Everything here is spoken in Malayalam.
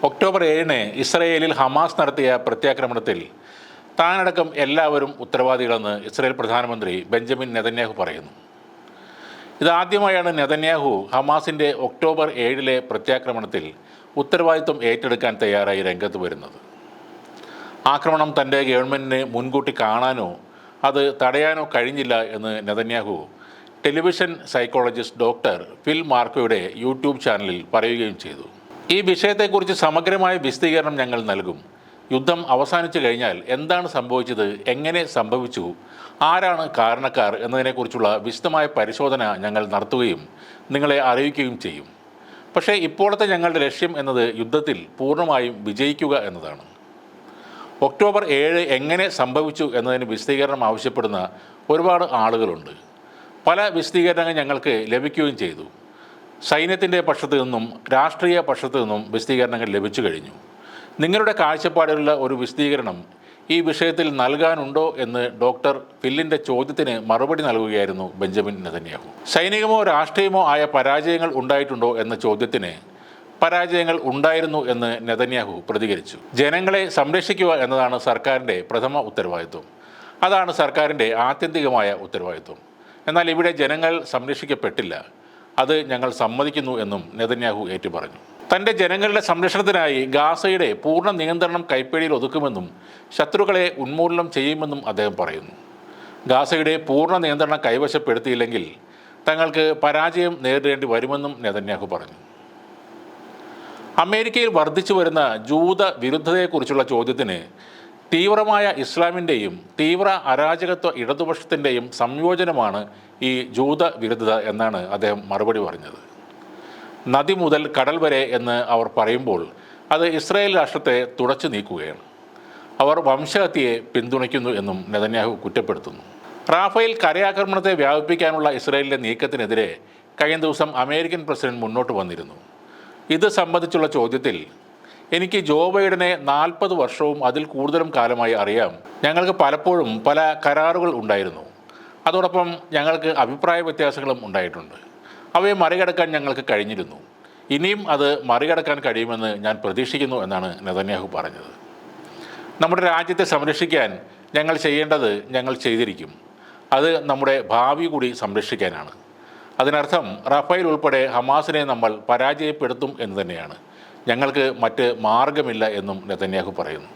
ഒക്ടോബർ 7-ന് ഇസ്രയേലിൽ ഹമാസ് നടത്തിയ പ്രത്യാക്രമണത്തിൽ താനടക്കം എല്ലാവരും ഉത്തരവാദികളെന്ന് ഇസ്രയേൽ പ്രധാനമന്ത്രി ബെഞ്ചമിൻ നെതന്യാഹു പറയുന്നു. ഇതാദ്യമായാണ് നെതന്യാഹു ഹമാസിൻ്റെ ഒക്ടോബർ 7-ലെ പ്രത്യാക്രമണത്തിൽ ഉത്തരവാദിത്വം ഏറ്റെടുക്കാൻ തയ്യാറായി രംഗത്ത് വരുന്നത്. ആക്രമണം തൻ്റെ ഗവൺമെൻറ്റിന് മുൻകൂട്ടി കാണാനോ അത് തടയാനോ കഴിഞ്ഞില്ല എന്ന് നെതന്യാഹു ടെലിവിഷൻ സൈക്കോളജിസ്റ്റ് ഡോക്ടർ ഫിൽ മാർക്കോയുടെ യൂട്യൂബ് ചാനലിൽ പറയുകയും ചെയ്തു. ഈ വിഷയത്തെക്കുറിച്ച് സമഗ്രമായ വിശദീകരണം ഞങ്ങൾ നൽകും. യുദ്ധം അവസാനിച്ചു കഴിഞ്ഞാൽ എന്താണ് സംഭവിച്ചത്, എങ്ങനെ സംഭവിച്ചു, ആരാണ് കാരണക്കാർ എന്നതിനെക്കുറിച്ചുള്ള വിശദമായ പരിശോധന ഞങ്ങൾ നടത്തുകയും നിങ്ങളെ അറിയിക്കുകയും ചെയ്യും. പക്ഷേ ഇപ്പോഴത്തെ ഞങ്ങളുടെ ലക്ഷ്യം എന്നത് യുദ്ധത്തിൽ പൂർണ്ണമായും വിജയിക്കുക എന്നതാണ്. ഒക്ടോബർ 7 എങ്ങനെ സംഭവിച്ചു എന്നതിന് വിശദീകരണം ആവശ്യപ്പെടുന്ന ഒരുപാട് ആളുകളുണ്ട്. പല വിശദീകരണങ്ങൾ ഞങ്ങൾക്ക് ലഭിക്കുകയും ചെയ്തു. സൈന്യത്തിൻ്റെ പക്ഷത്തു നിന്നും രാഷ്ട്രീയ പക്ഷത്തു നിന്നും വിശദീകരണങ്ങൾ ലഭിച്ചു കഴിഞ്ഞു. നിങ്ങളുടെ കാഴ്ചപ്പാടിലുള്ള ഒരു വിശദീകരണം ഈ വിഷയത്തിൽ നൽകാനുണ്ടോ എന്ന് ഡോക്ടർ ഫില്ലിൻ്റെ ചോദ്യത്തിന് മറുപടി നൽകുകയായിരുന്നു ബെഞ്ചമിൻ നെതന്യാഹു. സൈനികമോ രാഷ്ട്രീയമോ ആയ പരാജയങ്ങൾ ഉണ്ടായിട്ടുണ്ടോ എന്ന ചോദ്യത്തിന് പരാജയങ്ങൾ ഉണ്ടായിരുന്നു എന്ന് നെതന്യാഹു പ്രതികരിച്ചു. ജനങ്ങളെ സംരക്ഷിക്കുക എന്നതാണ് സർക്കാരിൻ്റെ പ്രഥമ ഉത്തരവാദിത്വം. അതാണ് സർക്കാരിൻ്റെ ആത്യന്തികമായ ഉത്തരവാദിത്വം. എന്നാൽ ഇവിടെ ജനങ്ങൾ സംരക്ഷിക്കപ്പെട്ടില്ല, അത് ഞങ്ങൾ സമ്മതിക്കുന്നു എന്നും നെതന്യാഹു ഏറ്റുപറഞ്ഞു. തൻ്റെ ജനങ്ങളുടെ സംരക്ഷണത്തിനായി ഗാസയുടെ പൂർണ്ണ നിയന്ത്രണം കൈപ്പിടിയിൽ ഒതുക്കുമെന്നും ശത്രുക്കളെ ഉന്മൂലനം ചെയ്യുമെന്നും അദ്ദേഹം പറയുന്നു. ഗാസയുടെ പൂർണ്ണ നിയന്ത്രണം കൈവശപ്പെടുത്തിയില്ലെങ്കിൽ തങ്ങൾക്ക് പരാജയം നേരിടേണ്ടി വരുമെന്നും നെതന്യാഹു പറഞ്ഞു. അമേരിക്കയിൽ വർദ്ധിച്ചു വരുന്ന ജൂത വിരുദ്ധതയെക്കുറിച്ചുള്ള ചോദ്യത്തിന് തീവ്രമായ ഇസ്ലാമിൻ്റെയും തീവ്ര അരാജകത്വ ഇടതുപക്ഷത്തിൻ്റെയും സംയോജനമാണ് ഈ ജൂത വിരുദ്ധത എന്നാണ് അദ്ദേഹം മറുപടി പറഞ്ഞത്. നദി മുതൽ കടൽ വരെ എന്ന് അവർ പറയുമ്പോൾ അത് ഇസ്രായേൽ രാഷ്ട്രത്തെ തുടച്ചു നീക്കുകയാണ്. അവർ വംശഹത്യയെ പിന്തുണയ്ക്കുന്നു എന്നും നെതന്യാഹു കുറ്റപ്പെടുത്തുന്നു. റാഫേൽ കരയാക്രമണത്തെ വ്യാപിപ്പിക്കാനുള്ള ഇസ്രായേലിൻ്റെ നീക്കത്തിനെതിരെ കഴിഞ്ഞ ദിവസം അമേരിക്കൻ പ്രസിഡന്റ് മുന്നോട്ട് വന്നിരുന്നു. ഇത് സംബന്ധിച്ചുള്ള ചോദ്യത്തിൽ എനിക്ക് ജോ ബൈഡനെ 40 വർഷവും അതിൽ കൂടുതലും കാലമായി അറിയാം. ഞങ്ങൾക്ക് പലപ്പോഴും പല കരാറുകൾ ഉണ്ടായിരുന്നു. അതോടൊപ്പം ഞങ്ങൾക്ക് അഭിപ്രായ വ്യത്യാസങ്ങളും ഉണ്ടായിട്ടുണ്ട്. അവയെ മറികടക്കാൻ ഞങ്ങൾക്ക് കഴിഞ്ഞിരുന്നു. ഇനിയും അത് മറികടക്കാൻ കഴിയുമെന്ന് ഞാൻ പ്രതീക്ഷിക്കുന്നു എന്നാണ് നെതന്യാഹു പറഞ്ഞത്. നമ്മുടെ രാജ്യത്തെ സംരക്ഷിക്കാൻ ഞങ്ങൾ ചെയ്യേണ്ടത് ഞങ്ങൾ ചെയ്തിരിക്കും. അത് നമ്മുടെ ഭാവി കൂടി സംരക്ഷിക്കാനാണ്. അതിനർത്ഥം റഫേൽ ഉൾപ്പെടെ ഹമാസിനെ നമ്മൾ പരാജയപ്പെടുത്തും എന്ന് തന്നെയാണ്. ഞങ്ങൾക്ക് മറ്റ് മാർഗമില്ല എന്നും നെതന്യാഹു പറയുന്നു.